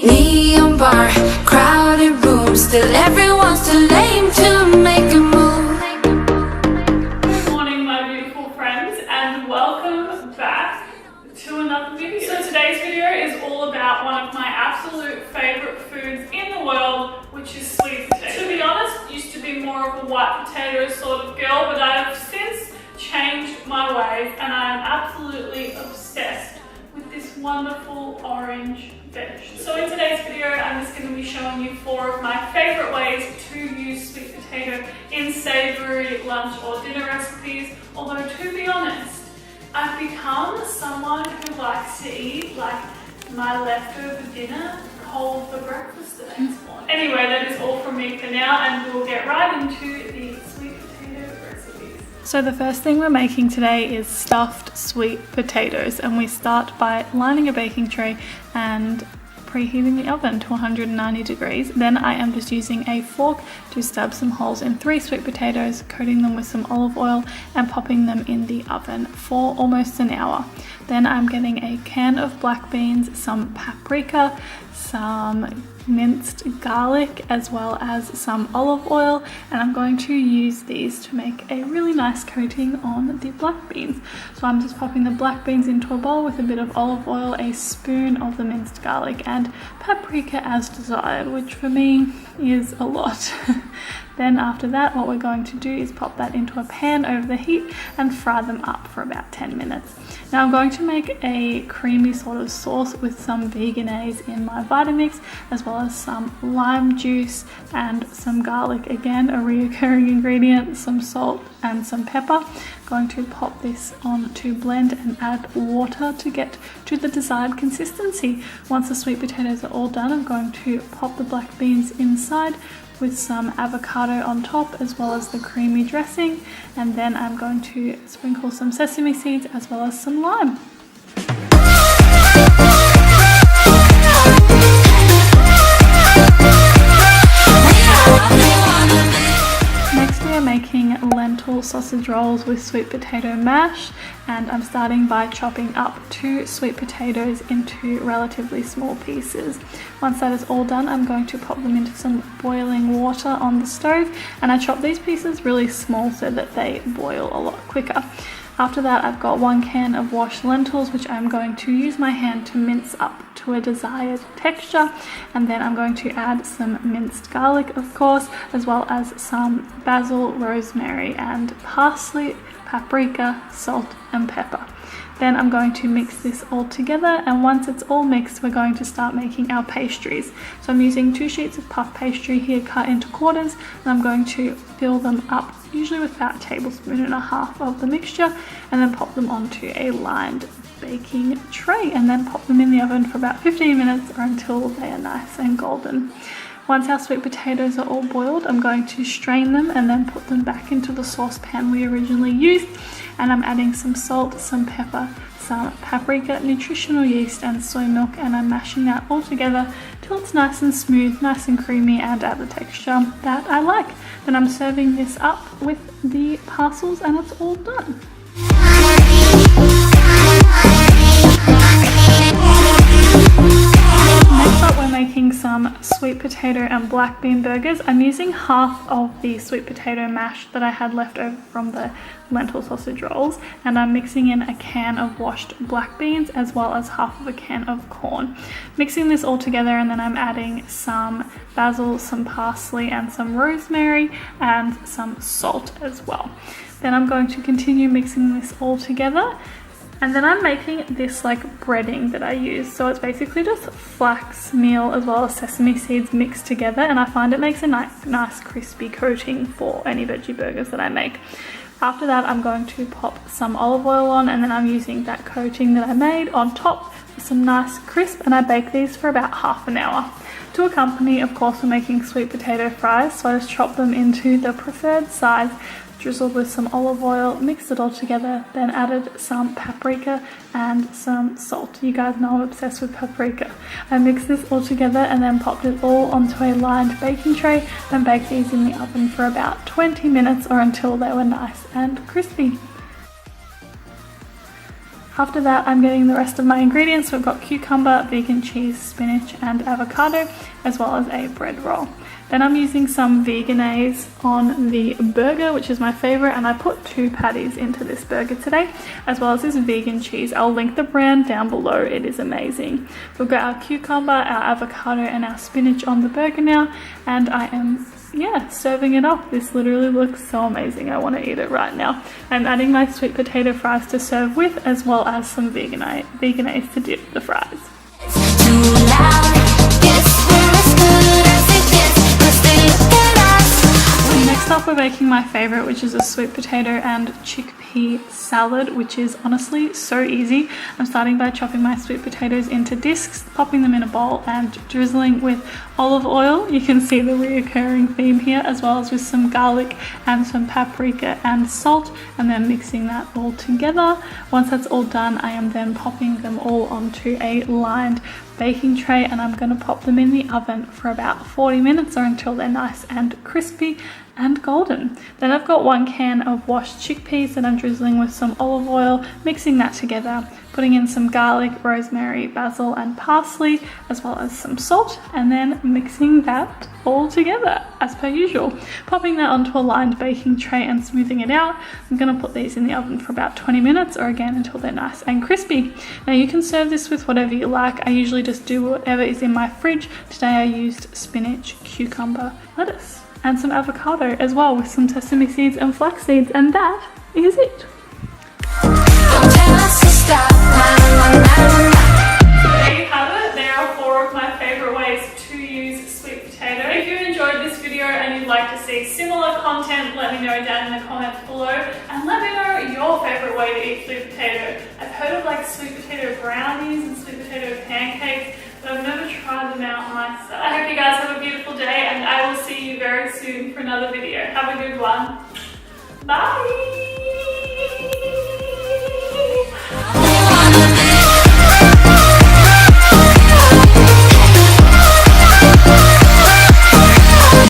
neon bar, crowded room, still everyone's too lame to make a move. Good morning, my beautiful friends, and welcome back to another video. So today's video is all about one of my absolute favorite foods in the world, which is sweet potato. To be honest, used to be more of a white potato sort of girl, but I have since changed my ways and I am absolutely obsessed with this wonderful orange veg. So in today's video, I'm just going to be showing you 4 of my favorite ways to use sweet potato in savory lunch or dinner recipes. Although to be honest, I've become someone who likes to eat like my leftover dinner cold for breakfast the next morning. Anyway, that is all from me for now, and we'll get right into the sweet potato recipes. So the first thing we're making today is stuffed sweet potatoes, and we start by lining a baking tray and preheating the oven to 190 degrees. Then I am just using a fork to stab some holes in 3 sweet potatoes, coating them with some olive oil and popping them in the oven for almost an hour. Then I'm getting a can of black beans, some paprika, some minced garlic, as well as some olive oil, and I'm going to use these to make a really nice coating on the black beans. So I'm just popping the black beans into a bowl with a bit of olive oil, a spoon of the minced garlic, and paprika as desired, which for me is a lot. Then after that, what we're going to do is pop that into a pan over the heat and fry them up for about 10 minutes. Now I'm going to make a creamy sort of sauce with some veganese in my Vitamix, as well as some lime juice and some garlic, again a reoccurring ingredient, some salt and some pepper. Going to pop this on to blend and add water to get to the desired consistency. Once the sweet potatoes are all done, I'm going to pop the black beans inside with some avocado on top, as well as the creamy dressing, and then I'm going to sprinkle some sesame seeds as well as some lime. Next we are making lentil sausage rolls with sweet potato mash, and I'm starting by chopping up 2 sweet potatoes into relatively small pieces. Once that is all done, I'm going to pop them into some boiling water on the stove, and I chop these pieces really small so that they boil a lot quicker. After that, I've got 1 can of washed lentils, which I'm going to use my hand to mince up to a desired texture, and then I'm going to add some minced garlic, of course, as well as some basil, rosemary, and parsley, paprika, salt and pepper. Then I'm going to mix this all together, and once it's all mixed, we're going to start making our pastries. So I'm using 2 sheets of puff pastry here cut into quarters, and I'm going to fill them up, usually with about 1.5 tablespoons of the mixture, and then pop them onto a lined baking tray, and then pop them in the oven for about 15 minutes or until they are nice and golden. Once our sweet potatoes are all boiled, I'm going to strain them and then put them back into the saucepan we originally used, and I'm adding some salt, some pepper, some paprika, nutritional yeast and soy milk, and I'm mashing that all together till it's nice and smooth, nice and creamy, and at the texture that I like. Then I'm serving this up with the parcels, and it's all done. Next up, we're making some sweet potato and black bean burgers. I'm using half of the sweet potato mash that I had left over from the lentil sausage rolls, and I'm mixing in a can of washed black beans as well as half of a can of corn. Mixing this all together, and then I'm adding some basil, some parsley and some rosemary, and some salt as well. Then I'm going to continue mixing this all together. And then I'm making this like breading that I use. So it's basically just flax meal as well as sesame seeds mixed together, and I find it makes a nice crispy coating for any veggie burgers that I make. After that, I'm going to pop some olive oil on, and then I'm using that coating that I made on top for some nice crisp, and I bake these for about half an hour. To accompany, of course, we're making sweet potato fries, so I just chop them into the preferred size, drizzled with some olive oil, mixed it all together, then added some paprika and some salt. You guys know I'm obsessed with paprika. I mixed this all together and then popped it all onto a lined baking tray, then baked these in the oven for about 20 minutes or until they were nice and crispy. After that, I'm getting the rest of my ingredients. So we've got cucumber, vegan cheese, spinach, and avocado, as well as a bread roll. Then I'm using some veganese on the burger, which is my favorite, and I put 2 patties into this burger today, as well as this vegan cheese. I'll link the brand down below. It is amazing. We've got our cucumber, our avocado, and our spinach on the burger now, and I am serving it up. This literally looks so amazing. I want to eat it right now. I'm adding my sweet potato fries to serve with, as well as some veganese to dip the fries. Too loud, guess we're as good as it gets, 'cause they look at us. Next up, we're making my favorite, which is a sweet potato and chickpea salad, which is honestly so easy. I'm starting by chopping my sweet potatoes into discs, popping them in a bowl, and drizzling with olive oil. You can see the reoccurring theme here, as well as with some garlic and some paprika and salt, and then mixing that all together. Once that's all done, I am then popping them all onto a lined baking tray, and I'm going to pop them in the oven for about 40 minutes or until they're nice and crispy and golden. Then I've got 1 can of washed chickpeas that I'm drizzling with some olive oil, mixing that together, putting in some garlic, rosemary, basil, and parsley, as well as some salt, and then mixing that all together as per usual. Popping that onto a lined baking tray and smoothing it out. I'm going to put these in the oven for about 20 minutes or again until they're nice and crispy. Now you can serve this with whatever you like. I usually just do whatever is in my fridge. Today I used spinach, cucumber, lettuce, and some avocado as well, with some sesame seeds and flax seeds, and that is it. Don't tell us to stop. There you have it. There are 4 of my favorite ways to use sweet potato. If you enjoyed this video and you'd like to see similar content, let me know down in the comments below, and let me know your favorite way to eat sweet potato. I've heard of like sweet potato brownies and sweet potato pancakes, but I've never tried them out myself. I hope you guys have a beautiful day, and I will see you very soon for another video. Have a good one. Bye!